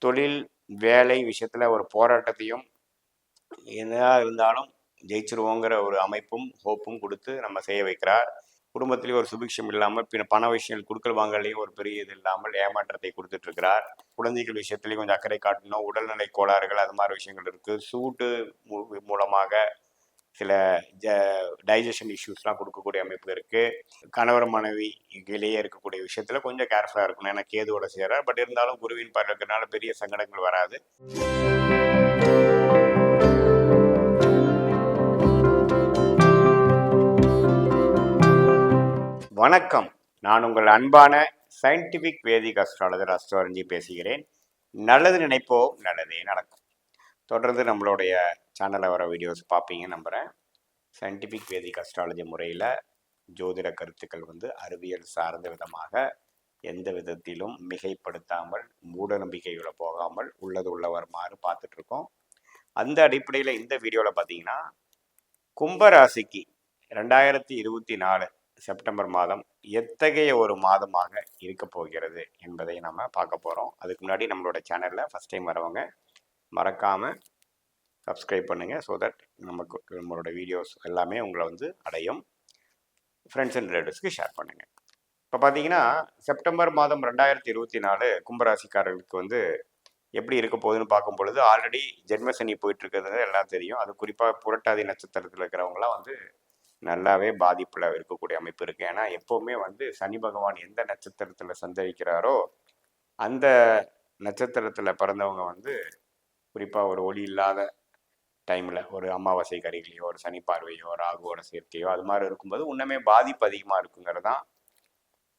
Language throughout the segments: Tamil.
தொழில், வேலை விஷயத்தில் ஒரு போராட்டத்தையும் என்னதான் இருந்தாலும் ஜெயிச்சிருவோங்கிற ஒரு அமைப்பும் ஹோப்பும் கொடுத்து நம்ம செய்ய வைக்கிறார். குடும்பத்திலேயே ஒரு சுபிக்ஷம் இல்லாமல் பின்ன பண விஷயங்கள் கொடுக்கல் வாங்கலையும் ஒரு பெரிய இது இல்லாமல் ஏமாற்றத்தை கொடுத்துட்டு இருக்கிறார். குழந்தைகள் விஷயத்துலையும் கொஞ்சம் அக்கறை காட்டணும். உடல்நிலை கோளாறுகள் அது மாதிரி விஷயங்கள் இருக்குது. சூட்டு மூலமாக சில டைஜஷன் இஷ்யூஸ்லாம் கொடுக்கக்கூடிய அமைப்பு இருக்குது. கணவர் மனைவி இடையே இருக்கக்கூடிய விஷயத்தில் கொஞ்சம் கேர்ஃபுல்லாக இருக்கணும். ஏன்னா கேதுவோட சேரார். பட் இருந்தாலும் குருவின் பார்வை இருக்கிறதுனால பெரிய சங்கடங்கள் வராது. வணக்கம், நான் உங்கள் அன்பான சயின்டிஃபிக் வேதிக் அஸ்ட்ராலஜர் அஸ்ட்ராலஜி பேசுகிறேன். நல்லது நினைப்போம், நல்லதே நடக்கும். தொடர்ந்து நம்மளுடைய சேனலில் வர வீடியோஸ் பார்ப்பீங்கன்னு நம்புகிறேன். சயின்டிஃபிக் வேதிக் அஸ்ட்ராலஜி முறையில் ஜோதிட கருத்துக்கள் அறிவியல் சார்ந்த விதமாக எந்த விதத்திலும் மிகைப்படுத்தாமல் மூட நம்பிக்கைகளை போகாமல் உள்ளது உள்ளவருமாறு பார்த்துட்ருக்கோம். அந்த அடிப்படையில் இந்த வீடியோவில் பார்த்தீங்கன்னா கும்பராசிக்கு 2024 செப்டம்பர் மாதம் எத்தகைய ஒரு மாதமாக இருக்க போகிறது என்பதை நம்ம பார்க்க போகிறோம். அதுக்கு முன்னாடி நம்மளோட சேனலில் ஃபஸ்ட் டைம் வரவங்க மறக்காமல் சப்ஸ்கிரைப் பண்ணுங்கள். ஸோ தட் நம்மளோட வீடியோஸ் எல்லாமே உங்களை அடையும். ஃப்ரெண்ட்ஸ் அண்ட் ரிலேட்டிவ்ஸ்க்கு ஷேர் பண்ணுங்கள். இப்போ பார்த்தீங்கன்னா செப்டம்பர் மாதம் 2024 கும்பராசிக்காரர்களுக்கு எப்படி இருக்க போகுதுன்னு பார்க்கும் பொழுது ஆல்ரெடி ஜென்மசனி போயிட்டு இருக்கிறது எல்லாம் தெரியும். அது குறிப்பாக புரட்டாதி நட்சத்திரத்தில் இருக்கிறவங்களாம் நல்லாவே பாதிப்பில் இருக்கக்கூடிய அமைப்பு இருக்குது. ஏன்னா எப்போவுமே சனி பகவான் எந்த நட்சத்திரத்தில் சஞ்சரிக்கிறாரோ அந்த நட்சத்திரத்தில் பிறந்தவங்க குறிப்பாக ஒரு ஒளி இல்லாத டைமில் ஒரு அமாவாசை கரிகளையோ ஒரு சனி பார்வையோ ராகுவோட சேர்க்கையோ அது மாதிரி இருக்கும்போது இன்னுமே பாதிப்பு அதிகமாக இருக்குங்கிறது தான்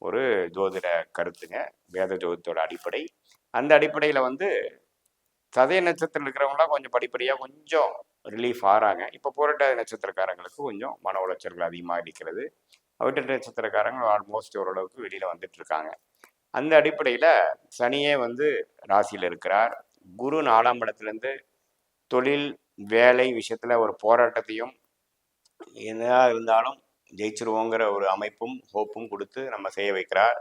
ஒரு ஜோதிட கருத்துங்க, வேத ஜோதிடத்தோட அடிப்படை. அந்த அடிப்படையில் சதய நட்சத்திரம் இருக்கிறவங்களாம் கொஞ்சம் படிப்படியாக கொஞ்சம் ரிலீஃப் ஆகிறாங்க. இப்போ புரட்டாதி நட்சத்திரக்காரங்களுக்கு கொஞ்சம் மன உளைச்சல்கள் அதிகமாக இருக்கிறது. அவிட்ட நட்சத்திரக்காரங்க ஆல்மோஸ்ட் ஓரளவுக்கு வெளியில் வந்துட்டுருக்காங்க. அந்த அடிப்படையில் சனியே ராசியில் இருக்கிறார். குரு 4ஆம் இடத்துலேருந்து தொழில் வேலை விஷயத்தில் ஒரு போராட்டத்தையும் என்னதான் இருந்தாலும் ஜெயிச்சிருவோங்கிற ஒரு அமைப்பும் ஹோப்பும் கொடுத்து நம்ம செய்ய வைக்கிறார்.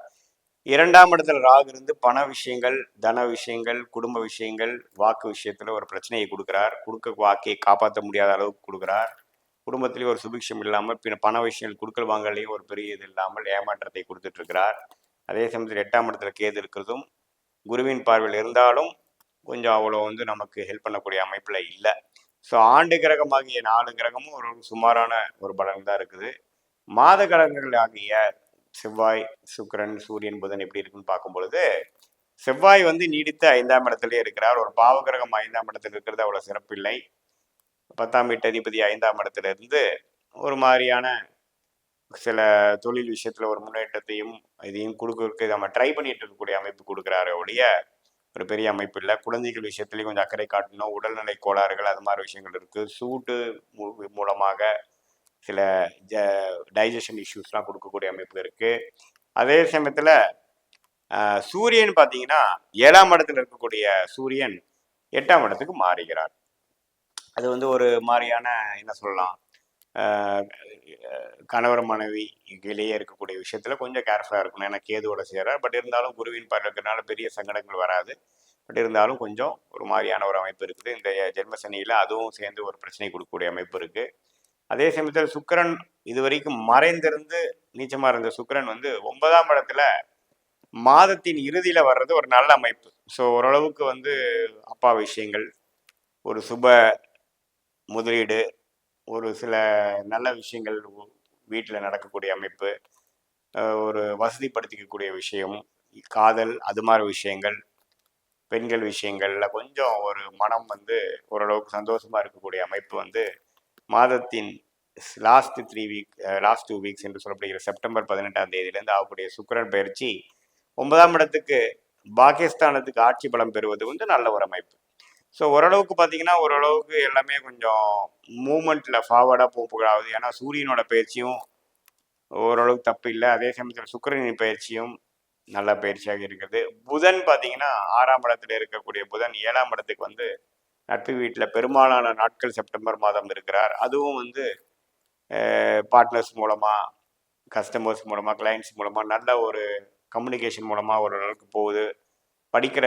2ஆம் இடத்துல ராகு இருந்து பண விஷயங்கள், தன விஷயங்கள், குடும்ப விஷயங்கள், வாக்கு விஷயத்துல ஒரு பிரச்சனையை கொடுக்குறார். வாக்கையை காப்பாற்ற முடியாத அளவுக்கு கொடுக்குறார். குடும்பத்திலேயே ஒரு சுபிக்ஷம் இல்லாமல் பின்ன பண விஷயங்கள் கொடுக்கல் வாங்கலையும் ஒரு பெரிய இது இல்லாமல் ஏமாற்றத்தை கொடுத்துட்டு இருக்கிறார். அதே சமயத்தில் 8ஆம் இடத்துல கேது இருக்கிறதும் குருவின் பார்வையில் இருந்தாலும் கொஞ்சம் அவ்வளோ நமக்கு ஹெல்ப் பண்ணக்கூடிய அமைப்பில் இல்லை. ஸோ ஆண்டு கிரகமாகிய 4 கிரகமும் ஒரு சுமாரான ஒரு பலன் தான் இருக்குது. மாத கிரகங்கள் ஆகிய செவ்வாய், சுக்கிரன், சூரியன், புதன் எப்படி இருக்குன்னு பார்க்கும் பொழுது செவ்வாய் நீடித்த 5ஆம் இடத்துலயே இருக்கிறார். ஒரு பாவகிரகம் 5ஆம் இடத்துல இருக்கிறது அவ்வளோ சிறப்பில்லை. 10ஆம் வீட்டு அதிபதி 5ஆம் இடத்துல இருந்து ஒரு மாதிரியான சில தொழில் விஷயத்துல ஒரு முன்னேற்றத்தையும் இதையும் கொடுக்க நம்ம ட்ரை பண்ணிட்டு இருக்கக்கூடிய அமைப்பு கொடுக்குறாரு ஒழிய ஒரு பெரிய அமைப்பு இல்லை. குழந்தைகள் விஷயத்துலையும் கொஞ்சம் அக்கறை காட்டணும். உடல்நிலை கோளாறுகள் அது மாதிரி விஷயங்கள் இருக்குது. சூட்டு மூலமாக சில டைஜஷன் இஷ்யூஸ்லாம் கொடுக்கக்கூடிய அமைப்பு இருக்குது. அதே சமயத்தில் சூரியன் பார்த்தீங்கன்னா 7ஆம் இடத்துல இருக்கக்கூடிய சூரியன் 8ஆம் இடத்துக்கு மாறுகிறார். அது ஒரு மாதிரியான என்ன சொல்லலாம், கணவர் மனைவி இடையே இருக்கக்கூடிய விஷயத்தில் கொஞ்சம் கேர்ஃபுல்லாக இருக்கணும். ஏன்னா கேதுவோட சேரார். பட் இருந்தாலும் குருவின் பார்வை இருக்கிறதுனால பெரிய சங்கடங்கள் வராது. பட் இருந்தாலும் கொஞ்சம் ஒரு மாதிரியான ஒரு அமைப்பு இருக்குது. இந்த ஜென்மசனியில் அதுவும் சேர்ந்து ஒரு பிரச்சனை கொடுக்கக்கூடிய அமைப்பு இருக்குது. அதே சமயத்தில் சுக்கிரன் இது வரைக்கும் மறைந்திருந்து நீச்சமாக இருந்த சுக்கிரன் 9ஆம் இடத்துல மாதத்தின் இறுதியில் வர்றது ஒரு நல்ல அமைப்பு. ஸோ ஓரளவுக்கு அப்பா விஷயங்கள், ஒரு சுப முதலீடு, ஒரு சில நல்ல விஷயங்கள் வீட்டில் நடக்கக்கூடிய அமைப்பு, ஒரு வசதிப்படுத்திக்கக்கூடிய விஷயம், காதல் அது மாதிரி விஷயங்கள், பெண்கள் விஷயங்களில் கொஞ்சம் ஒரு மனம் ஓரளவுக்கு சந்தோஷமாக இருக்கக்கூடிய அமைப்பு மாதத்தின் லாஸ்ட் 2 வீக்ஸ் என்று சொல்லப்படுகிற செப்டம்பர் 18ஆம் தேதியிலேருந்து ஆகக்கூடிய சுக்கிரன் பயிற்சி 9ஆம் இடத்துக்கு பாகிஸ்தானத்துக்கு ஆட்சி பலம் பெறுவது நல்ல ஒரு அமைப்பு. ஸோ ஓரளவுக்கு பார்த்தீங்கன்னா ஓரளவுக்கு எல்லாமே கொஞ்சம் மூமெண்ட்டில் ஃபார்வர்டாக போகக்கூடாது. ஏன்னா சூரியனோட பயிற்சியும் ஓரளவுக்கு தப்பு இல்லை. அதே சமயத்தில் சுக்கிரனின் பயிற்சியும் நல்ல பயிற்சியாக இருக்குது. புதன் பார்த்தீங்கன்னா 6ஆம் இடத்துல இருக்கக்கூடிய புதன் 7ஆம் இடத்துக்கு நட்பு வீட்டில் பெரும்பாலான நாட்கள் செப்டம்பர் மாதம் இருக்கிறார். அதுவும் பார்ட்னர்ஸ் மூலமாக, கஸ்டமர்ஸ் மூலமாக, கிளைண்ட்ஸ் மூலமாக நல்ல ஒரு கம்யூனிகேஷன் மூலமாக ஓரளவுக்கு போகுது. படிக்கிற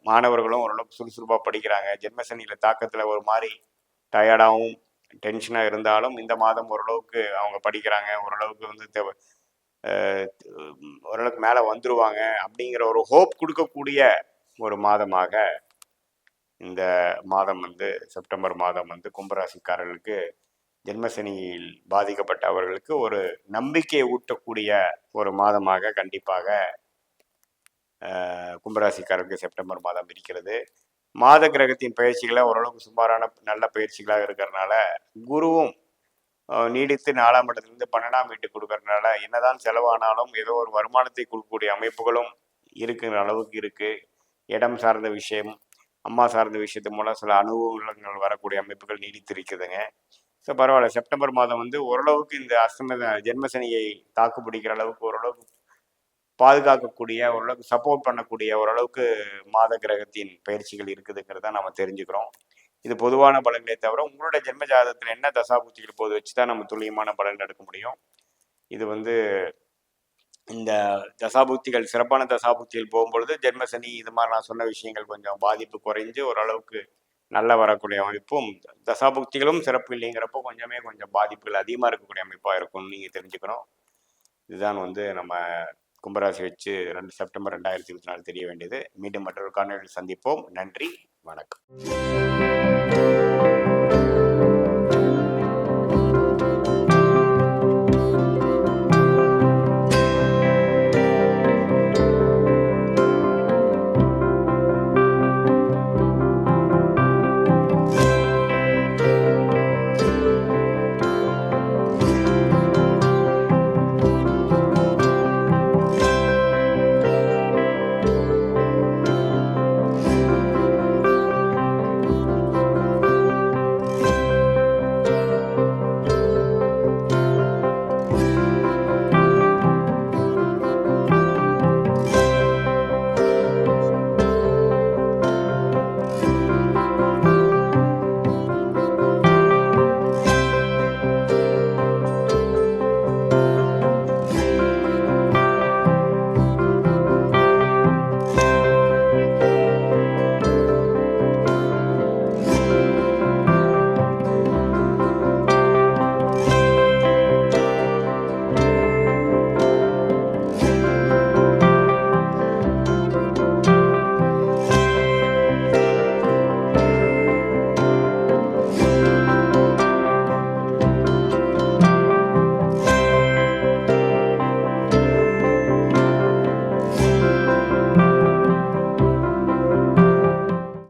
மாணவர்களும் ஓரளவுக்கு சுறுசுறுப்பாக படிக்கிறாங்க. ஜென்மசனியில் தாக்கத்தில் ஒரு மாதிரி டயர்டாகவும் டென்ஷனாக இருந்தாலும் இந்த மாதம் ஓரளவுக்கு அவங்க படிக்கிறாங்க. ஓரளவுக்கு வந்து ஓரளவுக்கு மேலே வந்துருவாங்க அப்படிங்கிற ஒரு ஹோப் கொடுக்கக்கூடிய ஒரு மாதமாக இந்த மாதம் வந்து செப்டம்பர் மாதம் வந்து கும்பராசிக்காரர்களுக்கு ஜென்மசனியில் பாதிக்கப்பட்ட அவர்களுக்கு ஒரு நம்பிக்கையை ஊட்டக்கூடிய ஒரு மாதமாக கண்டிப்பாக கும்பராசிக்காரருக்கு செப்டம்பர் மாதம் இருக்கிறது. மாத கிரகத்தின் பயிற்சிகளை ஓரளவுக்கு சுமாரான நல்ல பயிற்சிகளாக இருக்கிறதுனால குருவும் நீடித்து 4ஆம் இடத்துலேருந்து 12ஆம் வீட்டுக்கு கொடுக்கறதுனால என்னதான் செலவானாலும் ஏதோ ஒரு வருமானத்தை கொடுக்கக்கூடிய அமைப்புகளும் இருக்கிற அளவுக்கு இருக்குது. இடம் சார்ந்த விஷயம், அம்மா சார்ந்த விஷயத்து மூலம் சில அனுகூலங்கள் வரக்கூடிய அமைப்புகள் நீடித்து இருக்குதுங்க. ஸோ பரவாயில்ல, செப்டம்பர் மாதம் வந்து ஓரளவுக்கு இந்த ஜென்மசனியை தாக்கு பிடிக்கிற அளவுக்கு ஓரளவுக்கு பாதுகாக்கக்கூடிய, ஓரளவுக்கு சப்போர்ட் பண்ணக்கூடிய ஓரளவுக்கு மாத கிரகத்தின் பயிற்சிகள் இருக்குதுங்கிறத நம்ம தெரிஞ்சுக்கிறோம். இது பொதுவான பலன்களை தவிர உங்களோட ஜென்ம ஜாதகத்தில் என்ன தசாபுத்திகள் போது வச்சு தான் நம்ம துல்லியமான பலன் எடுக்க முடியும். இது வந்து இந்த தசாபுத்திகள் சிறப்பான தசாபுத்திகள் போகும்பொழுது ஜென்மசனி இது மாதிரி நான் சொன்ன விஷயங்கள் கொஞ்சம் பாதிப்பு குறைஞ்சு ஓரளவுக்கு நல்லா வரக்கூடிய அமைப்பும், தசாபுக்திகளும் சிறப்பு இல்லைங்கிறப்போ கொஞ்சம் பாதிப்புகள் அதிகமாக இருக்கக்கூடிய அமைப்பாக இருக்கும்னு நீங்கள் தெரிஞ்சுக்கணும். இதுதான் வந்து நம்ம கும்பராசி வச்சு செப்டம்பர் 2024 தெரிய வேண்டியது. மீண்டும் மற்றொரு காணொலியில் சந்திப்போம். நன்றி, வணக்கம்.